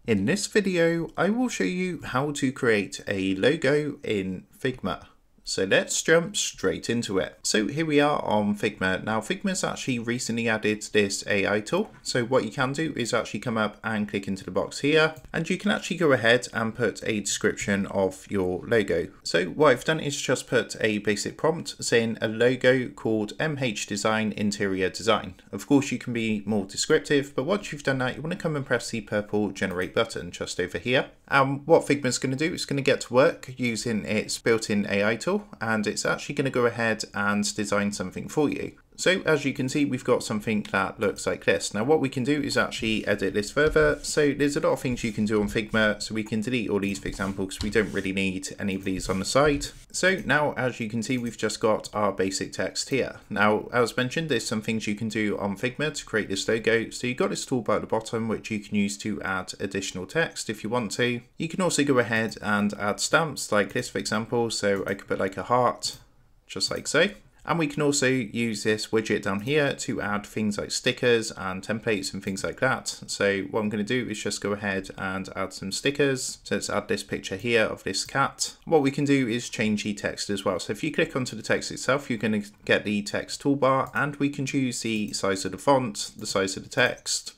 In this video, I will show you how to create a logo in Figma. So let's jump straight into it. So here we are on Figma. Now Figma's actually recently added this AI tool. So what you can do is actually come up and click into the box here, and you can actually go ahead and put a description of your logo. So what I've done is just put a basic prompt saying a logo called MH Design Interior Design. Of course you can be more descriptive, but once you've done that, you want to come and press the purple generate button just over here. And what Figma's going to do is going to get to work using its built-in AI tool, and it's actually going to go ahead and design something for you. So as you can see, we've got something that looks like this. Now what we can do is actually edit this further. So there's a lot of things you can do on Figma. So we can delete all these, for example, because we don't really need any of these on the side. So now, as you can see, we've just got our basic text here. Now, as mentioned, there's some things you can do on Figma to create this logo. So you've got this toolbar at the bottom, which you can use to add additional text if you want to. You can also go ahead and add stamps like this, for example. So I could put like a heart, just like so. And we can also use this widget down here to add things like stickers and templates and things like that. So what I'm going to do is just go ahead and add some stickers. So let's add this picture here of this cat. What we can do is change the text as well. So if you click onto the text itself, you're going to get the text toolbar, and we can choose the size of the font, the size of the text.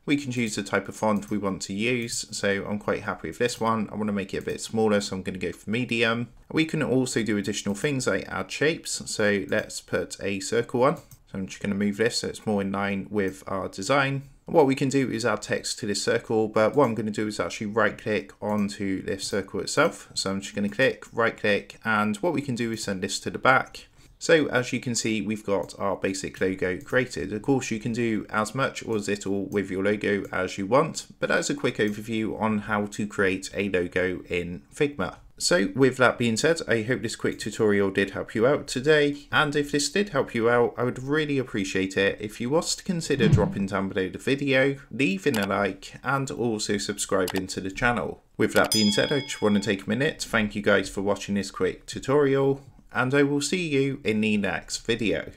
We can choose the type of font we want to use. So I'm quite happy with this one. I want to make it a bit smaller, so I'm going to go for medium. We can also do additional things like add shapes. So let's put a circle on. So I'm just going to move this so it's more in line with our design. What we can do is add text to this circle, but what I'm going to do is actually right click onto this circle itself. So I'm just going to click, right click, and what we can do is send this to the back. So as you can see, we've got our basic logo created. Of course, you can do as much or as little with your logo as you want, but that's a quick overview on how to create a logo in Figma. So with that being said, I hope this quick tutorial did help you out today. And if this did help you out, I would really appreciate it if you was to consider dropping down below the video, leaving a like, and also subscribing to the channel. With that being said, I just want to take a minute to thank you guys for watching this quick tutorial, and I will see you in the next video.